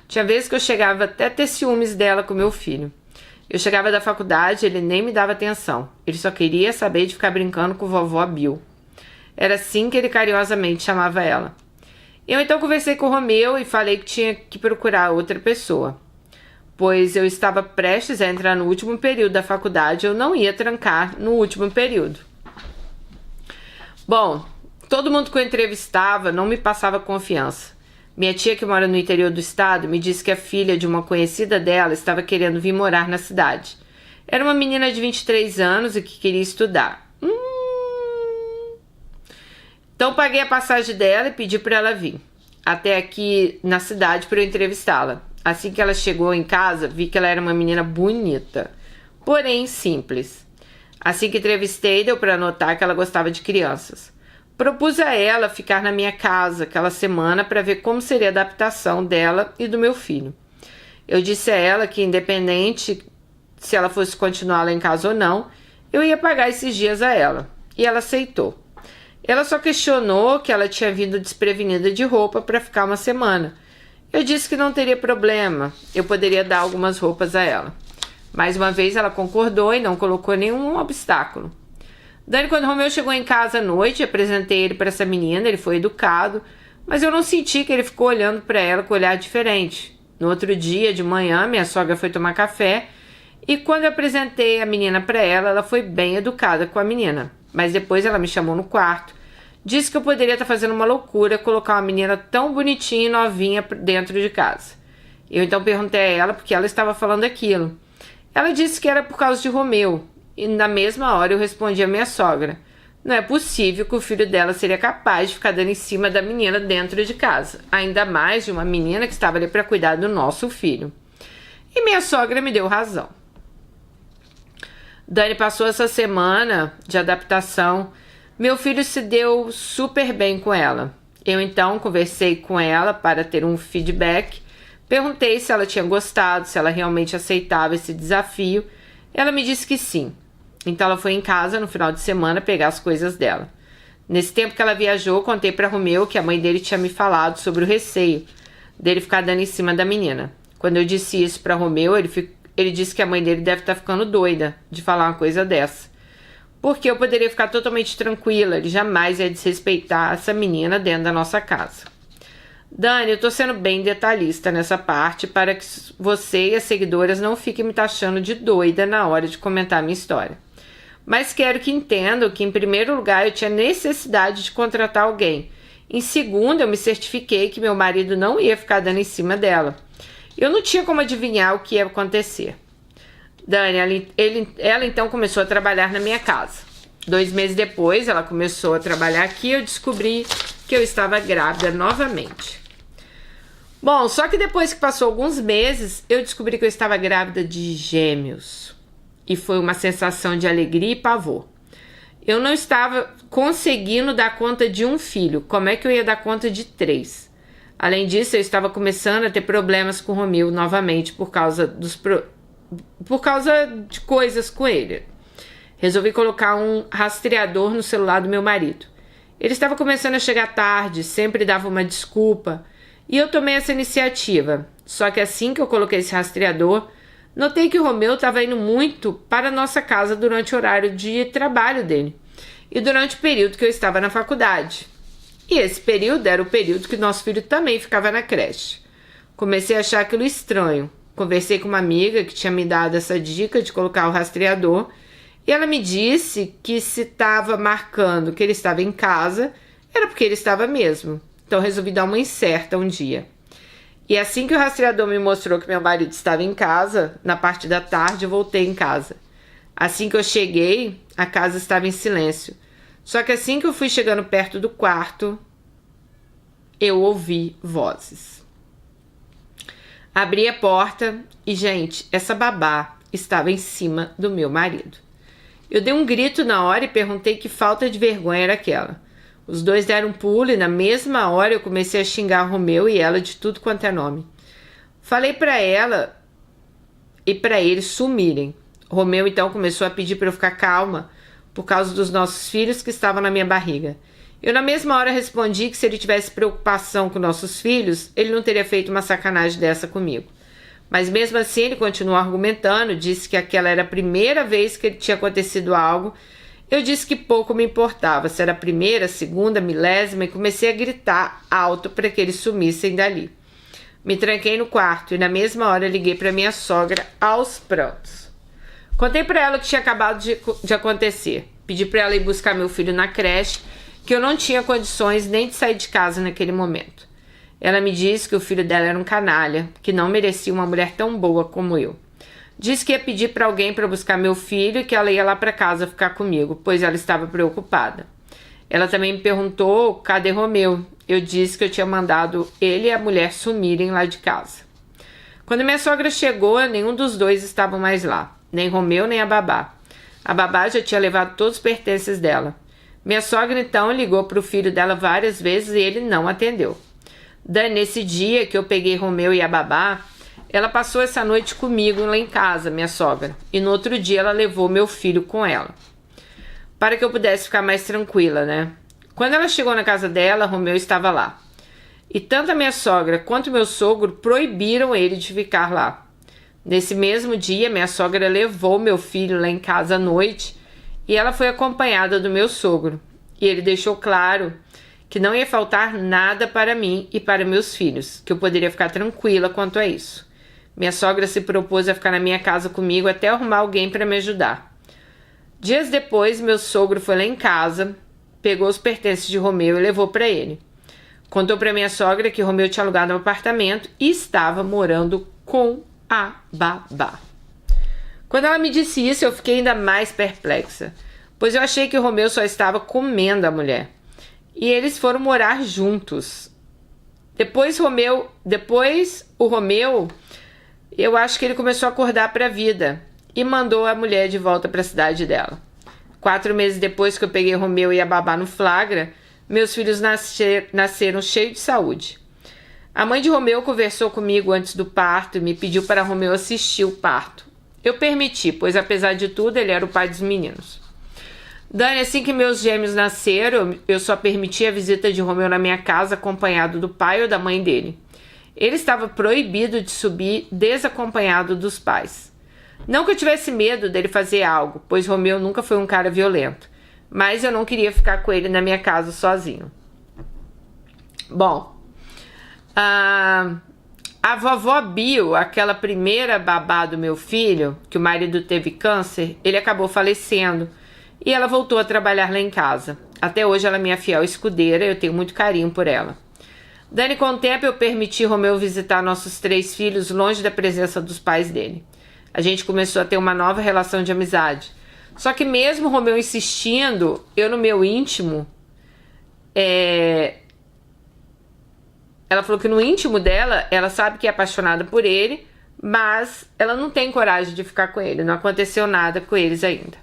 Tinha vezes que eu chegava até a ter ciúmes dela com meu filho. Eu chegava da faculdade, ele nem me dava atenção. Ele só queria saber de ficar brincando com vovó Bill. Era assim que ele carinhosamente chamava ela. Eu então conversei com o Romeu e falei que tinha que procurar outra pessoa. Pois eu estava prestes a entrar no último período da faculdade, eu não ia trancar no último período. Bom, todo mundo que eu entrevistava não me passava confiança. Minha tia, que mora no interior do estado, me disse que a filha de uma conhecida dela estava querendo vir morar na cidade. Era uma menina de 23 anos e que queria estudar. Então paguei a passagem dela e pedi para ela vir até aqui na cidade para eu entrevistá-la. Assim que ela chegou em casa, vi que ela era uma menina bonita, porém simples. Assim que entrevistei, deu para notar que ela gostava de crianças. Propus a ela ficar na minha casa aquela semana para ver como seria a adaptação dela e do meu filho. Eu disse a ela que, independente se ela fosse continuar lá em casa ou não, eu ia pagar esses dias a ela. E ela aceitou. Ela só questionou que ela tinha vindo desprevenida de roupa para ficar uma semana. Eu disse que não teria problema, eu poderia dar algumas roupas a ela. Mais uma vez ela concordou e não colocou nenhum obstáculo. Dani, quando o Romeu chegou em casa à noite, apresentei ele para essa menina, ele foi educado, mas eu não senti que ele ficou olhando para ela com um olhar diferente. No outro dia, de manhã, minha sogra foi tomar café e quando eu apresentei a menina para ela, ela foi bem educada com a menina. Mas depois ela me chamou no quarto. Disse que eu poderia estar fazendo uma loucura colocar uma menina tão bonitinha e novinha dentro de casa. Eu então perguntei a ela porque ela estava falando aquilo. Ela disse que era por causa de Romeu. E na mesma hora eu respondi à minha sogra. Não é possível que o filho dela seria capaz de ficar dando em cima da menina dentro de casa. Ainda mais de uma menina que estava ali para cuidar do nosso filho. E minha sogra me deu razão. Dani passou essa semana de adaptação. Meu filho se deu super bem com ela. Eu então conversei com ela para ter um feedback. Perguntei se ela tinha gostado, se ela realmente aceitava esse desafio. Ela me disse que sim. Então ela foi em casa no final de semana pegar as coisas dela. Nesse tempo que ela viajou, contei para Romeu que a mãe dele tinha me falado sobre o receio dele ficar dando em cima da menina. Quando eu disse isso para Romeu, ele disse que a mãe dele deve estar ficando doida de falar uma coisa dessa. Porque eu poderia ficar totalmente tranquila, ele jamais ia desrespeitar essa menina dentro da nossa casa. Dani, eu tô sendo bem detalhista nessa parte para que você e as seguidoras não fiquem me taxando de doida na hora de comentar minha história. Mas quero que entendam que, em primeiro lugar, eu tinha necessidade de contratar alguém. Em segundo, eu me certifiquei que meu marido não ia ficar dando em cima dela. Eu não tinha como adivinhar o que ia acontecer. Dani, ela então começou a trabalhar na minha casa. 2 meses depois, ela começou a trabalhar aqui e eu descobri que eu estava grávida novamente. Bom, só que depois que passou alguns meses, eu descobri que eu estava grávida de gêmeos. E foi uma sensação de alegria e pavor. Eu não estava conseguindo dar conta de um filho. Como é que eu ia dar conta de 3? Além disso, eu estava começando a ter problemas com o Romeu novamente por causa de coisas com ele. Resolvi colocar um rastreador no celular do meu marido. Ele estava começando a chegar tarde, sempre dava uma desculpa, e eu tomei essa iniciativa. Só que assim que eu coloquei esse rastreador, notei que o Romeu estava indo muito para a nossa casa durante o horário de trabalho dele e durante o período que eu estava na faculdade. E esse período era o período que nosso filho também ficava na creche. Comecei a achar aquilo estranho. Conversei com uma amiga que tinha me dado essa dica de colocar o rastreador e ela me disse que se estava marcando que ele estava em casa, era porque ele estava mesmo. Então resolvi dar uma incerta um dia. E assim que o rastreador me mostrou que meu marido estava em casa, na parte da tarde eu voltei em casa. Assim que eu cheguei, a casa estava em silêncio. Só que assim que eu fui chegando perto do quarto, eu ouvi vozes. Abri a porta e, gente, essa babá estava em cima do meu marido. Eu dei um grito na hora e perguntei que falta de vergonha era aquela. Os dois deram um pulo e na mesma hora eu comecei a xingar Romeu e ela de tudo quanto é nome. Falei para ela e para eles sumirem. Romeu então começou a pedir para eu ficar calma por causa dos nossos filhos que estavam na minha barriga. Eu na mesma hora respondi que se ele tivesse preocupação com nossos filhos, ele não teria feito uma sacanagem dessa comigo. Mas mesmo assim ele continuou argumentando, disse que aquela era a primeira vez que tinha acontecido algo. Eu disse que pouco me importava, se era a primeira, segunda, milésima, e comecei a gritar alto para que eles sumissem dali. Me tranquei no quarto e na mesma hora liguei para minha sogra aos prantos. Contei para ela o que tinha acabado de acontecer. Pedi para ela ir buscar meu filho na creche, que eu não tinha condições nem de sair de casa naquele momento. Ela me disse que o filho dela era um canalha, que não merecia uma mulher tão boa como eu. Disse que ia pedir para alguém para buscar meu filho e que ela ia lá para casa ficar comigo, pois ela estava preocupada. Ela também me perguntou cadê Romeu. Eu disse que eu tinha mandado ele e a mulher sumirem lá de casa. Quando minha sogra chegou, nenhum dos dois estava mais lá, nem Romeu nem a babá. A babá já tinha levado todos os pertences dela. Minha sogra então ligou para o filho dela várias vezes e ele não atendeu. Daí, nesse dia que eu peguei Romeu e a babá, ela passou essa noite comigo lá em casa, minha sogra, e no outro dia ela levou meu filho com ela, para que eu pudesse ficar mais tranquila, né? Quando ela chegou na casa dela, Romeu estava lá. E tanto a minha sogra quanto meu sogro proibiram ele de ficar lá. Nesse mesmo dia, minha sogra levou meu filho lá em casa à noite e ela foi acompanhada do meu sogro. E ele deixou claro que não ia faltar nada para mim e para meus filhos, que eu poderia ficar tranquila quanto a isso. Minha sogra se propôs a ficar na minha casa comigo até arrumar alguém para me ajudar. Dias depois, meu sogro foi lá em casa, pegou os pertences de Romeu e levou para ele. Contou para minha sogra que Romeu tinha alugado um apartamento e estava morando com a babá. Quando ela me disse isso, eu fiquei ainda mais perplexa, pois eu achei que o Romeu só estava comendo a mulher. E eles foram morar juntos. Depois o Romeu, eu acho que ele começou a acordar para a vida e mandou a mulher de volta para a cidade dela. 4 meses depois que eu peguei Romeu e a babá no flagra, meus filhos nasceram cheios de saúde. A mãe de Romeu conversou comigo antes do parto e me pediu para Romeu assistir o parto. Eu permiti, pois apesar de tudo ele era o pai dos meninos. Dani, assim que meus gêmeos nasceram, eu só permiti a visita de Romeu na minha casa acompanhado do pai ou da mãe dele. Ele estava proibido de subir desacompanhado dos pais. Não que eu tivesse medo dele fazer algo, pois Romeu nunca foi um cara violento, mas eu não queria ficar com ele na minha casa sozinho. Bom, a vovó Bio, aquela primeira babá do meu filho, que o marido teve câncer, ele acabou falecendo e ela voltou a trabalhar lá em casa. Até hoje ela é minha fiel escudeira e eu tenho muito carinho por ela. Dani, com o tempo eu permiti Romeu visitar nossos 3 filhos longe da presença dos pais dele. A gente começou a ter uma nova relação de amizade. Só que mesmo Romeu insistindo, eu no meu íntimo, ela falou que no íntimo dela, ela sabe que é apaixonada por ele, mas ela não tem coragem de ficar com ele. Não aconteceu nada com eles ainda.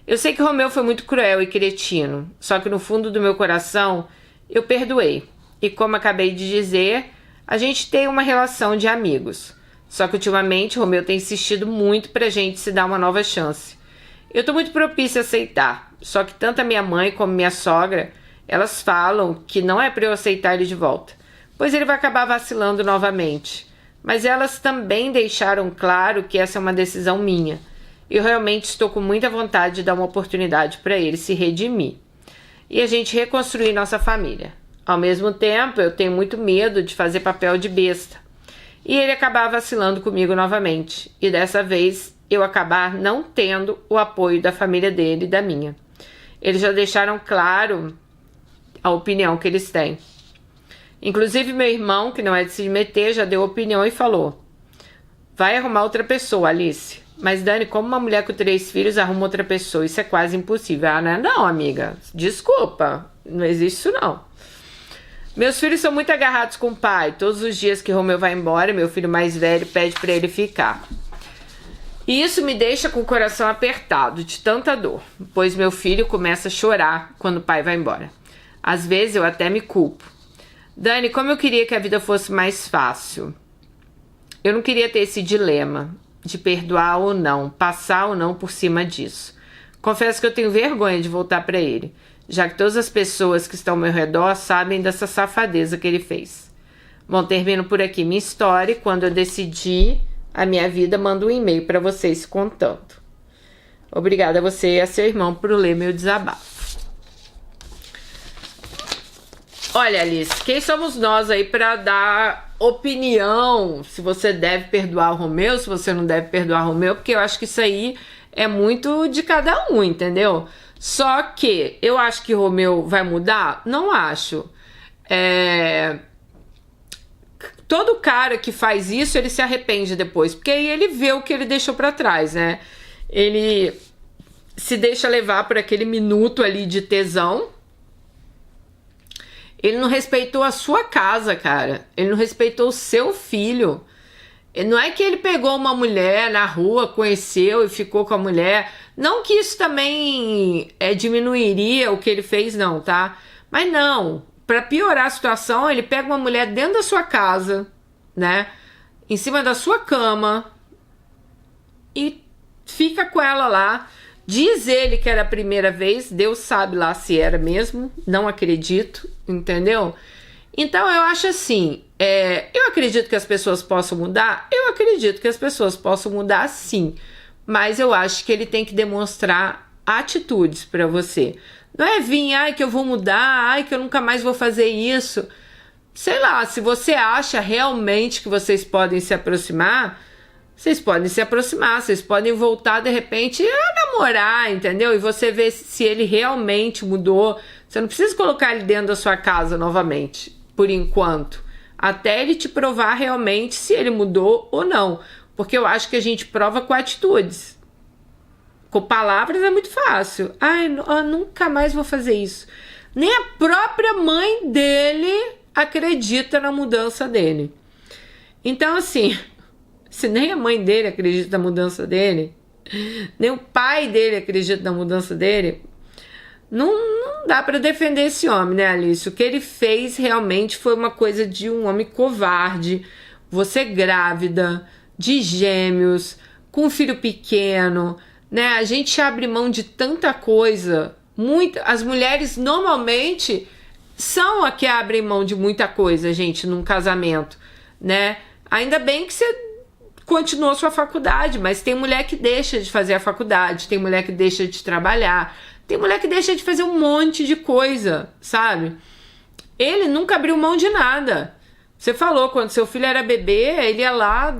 Eu sei que Romeu foi muito cruel e cretino, só que no fundo do meu coração, eu perdoei. E como acabei de dizer, a gente tem uma relação de amigos. Só que ultimamente Romeu tem insistido muito pra gente se dar uma nova chance. Eu tô muito propícia a aceitar, só que tanto a minha mãe como minha sogra, elas falam que não é pra eu aceitar ele de volta, pois ele vai acabar vacilando novamente. Mas elas também deixaram claro que essa é uma decisão minha. Eu realmente estou com muita vontade de dar uma oportunidade para ele se redimir e a gente reconstruir nossa família. Ao mesmo tempo, eu tenho muito medo de fazer papel de besta e ele acabar vacilando comigo novamente, e dessa vez eu acabar não tendo o apoio da família dele e da minha. Eles já deixaram claro a opinião que eles têm. Inclusive meu irmão, que não é de se meter, já deu opinião e falou: vai arrumar outra pessoa, Alice. Mas Dani, como uma mulher com 3 filhos arruma outra pessoa? Isso é quase impossível. Ah, não é não, amiga. Desculpa, não existe isso não. Meus filhos são muito agarrados com o pai. Todos os dias que Romeu vai embora, meu filho mais velho pede para ele ficar. E isso me deixa com o coração apertado de tanta dor, pois meu filho começa a chorar quando o pai vai embora. Às vezes eu até me culpo. Dani, como eu queria que a vida fosse mais fácil. Eu não queria ter esse dilema de perdoar ou não, passar ou não por cima disso. Confesso que eu tenho vergonha de voltar para ele, já que todas as pessoas que estão ao meu redor sabem dessa safadeza que ele fez. Bom, termino por aqui minha história e quando eu decidir a minha vida, mando um e-mail para vocês contando. Obrigada a você e a seu irmão por ler meu desabafo. Olha, Alice, quem somos nós aí para dar opinião se você deve perdoar o Romeu, se você não deve perdoar o Romeu, porque eu acho que isso aí é muito de cada um, entendeu? Só que eu acho que o Romeu vai mudar? Não acho. Todo cara que faz isso, ele se arrepende depois, porque aí ele vê o que ele deixou pra trás, né? Ele se deixa levar por aquele minuto ali de tesão. Ele não respeitou a sua casa, cara. Ele não respeitou o seu filho. Não é que ele pegou uma mulher na rua, conheceu e ficou com a mulher. Não que isso também diminuiria o que ele fez, não, tá? Mas não. Pra piorar a situação, ele pega uma mulher dentro da sua casa, né? Em cima da sua cama. E fica com ela lá. Diz ele que era a primeira vez, Deus sabe lá se era mesmo, não acredito, entendeu? Então eu acho assim, eu acredito que as pessoas possam mudar? Eu acredito que as pessoas possam mudar sim, mas eu acho que ele tem que demonstrar atitudes para você. Não é vir, ai que eu vou mudar, ai que eu nunca mais vou fazer isso. Sei lá, se você acha realmente que vocês podem se aproximar, vocês podem se aproximar, vocês podem voltar de repente a namorar, entendeu? E você vê se ele realmente mudou. Você não precisa colocar ele dentro da sua casa novamente, por enquanto, até ele te provar realmente se ele mudou ou não. Porque eu acho que a gente prova com atitudes. Com palavras é muito fácil. Ai, eu nunca mais vou fazer isso. Nem a própria mãe dele acredita na mudança dele. Então, assim, se nem a mãe dele acredita na mudança dele, nem o pai dele acredita na mudança dele, não dá para defender esse homem, né, Alice? O que ele fez realmente foi uma coisa de um homem covarde. Você grávida, de gêmeos, com um filho pequeno, né? A gente abre mão de tanta coisa. As mulheres normalmente são a que abrem mão de muita coisa, gente, num casamento, né? Ainda bem que você continuou sua faculdade, mas tem mulher que deixa de fazer a faculdade, tem mulher que deixa de trabalhar, tem mulher que deixa de fazer um monte de coisa, sabe? Ele nunca abriu mão de nada. Você falou, quando seu filho era bebê, ele ia lá,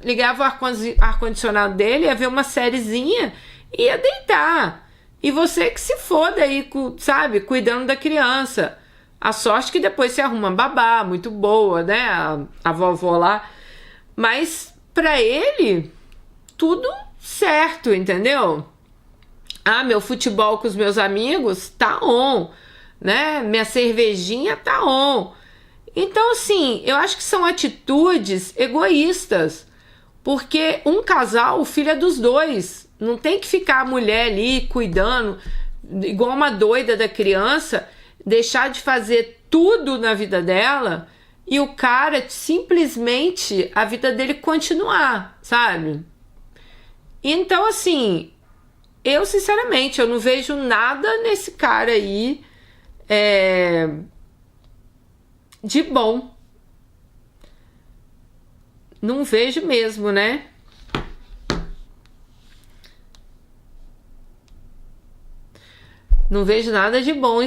ligava o ar-condicionado dele, ia ver uma sériezinha e ia deitar. E você que se foda aí, sabe, cuidando da criança. A sorte que depois se arruma babá, muito boa, né? A vovó lá. Mas pra ele, tudo certo, entendeu? Ah, meu futebol com os meus amigos tá on, né? Minha cervejinha tá on. Então, assim, eu acho que são atitudes egoístas. Porque um casal, o filho é dos dois. Não tem que ficar a mulher ali cuidando, igual uma doida da criança, deixar de fazer tudo na vida dela e o cara simplesmente a vida dele continuar, sabe? Então, assim, eu sinceramente, eu não vejo nada nesse cara aí de bom. Não vejo mesmo, né? Não vejo nada de bom,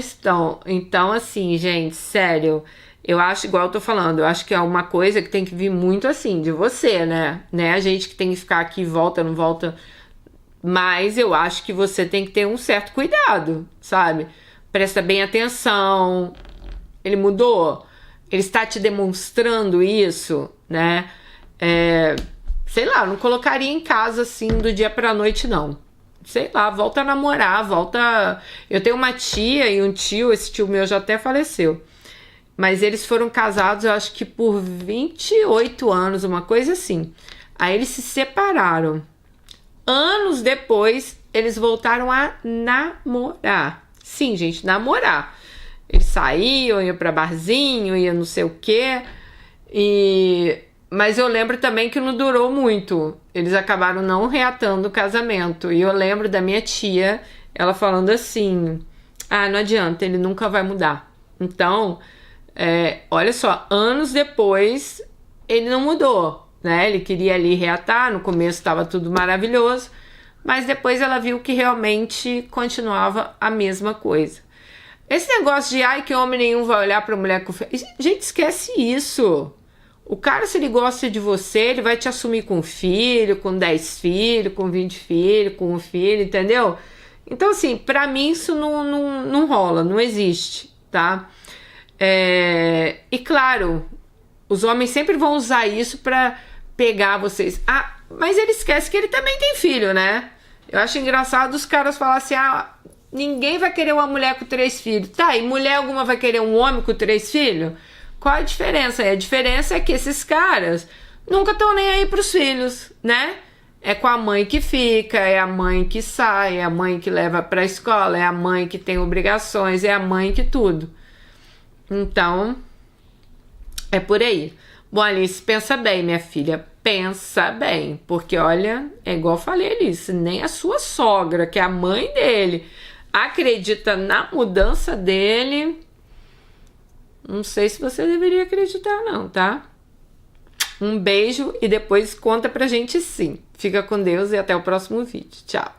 então assim, gente, sério, eu acho, igual eu tô falando, eu acho que é uma coisa que tem que vir muito assim, de você, né? A gente que tem que ficar aqui, volta, não volta, mas eu acho que você tem que ter um certo cuidado, sabe? Presta bem atenção, ele mudou, ele está te demonstrando isso, né? Sei lá, eu não colocaria em casa assim do dia pra noite, não. Sei lá, volta a namorar, volta. Eu tenho uma tia e um tio, esse tio meu já até faleceu. Mas eles foram casados, eu acho que por 28 anos, uma coisa assim. Aí eles se separaram. Anos depois, eles voltaram a namorar. Sim, gente, namorar. Eles saíam, iam pra barzinho, iam não sei o quê. Mas eu lembro também que não durou muito. Eles acabaram não reatando o casamento. E eu lembro da minha tia, ela falando assim: ah, não adianta, ele nunca vai mudar. Então, olha só, anos depois, ele não mudou, né? Ele queria ali reatar, no começo estava tudo maravilhoso, mas depois ela viu que realmente continuava a mesma coisa. Esse negócio de, ai, que homem nenhum vai olhar pra mulher com... Gente, esquece isso. O cara, se ele gosta de você, ele vai te assumir com filho, com 10 filhos, com 20 filhos, com um filho, entendeu? Então, assim, pra mim isso não rola, não existe, tá? E claro, os homens sempre vão usar isso pra pegar vocês. Ah, mas ele esquece que ele também tem filho, né? Eu acho engraçado os caras falarem assim, ah, ninguém vai querer uma mulher com 3 filhos. Tá, e mulher alguma vai querer um homem com 3 filhos? Qual a diferença? A diferença é que esses caras nunca estão nem aí pros filhos, né? É com a mãe que fica, é a mãe que sai, é a mãe que leva pra escola, é a mãe que tem obrigações, é a mãe que tudo. Então, é por aí. Bom, Alice, pensa bem, minha filha, pensa bem, porque olha, é igual eu falei, Alice, nem a sua sogra, que é a mãe dele, acredita na mudança dele. Não sei se você deveria acreditar não, tá? Um beijo e depois conta pra gente sim. Fica com Deus e até o próximo vídeo. Tchau!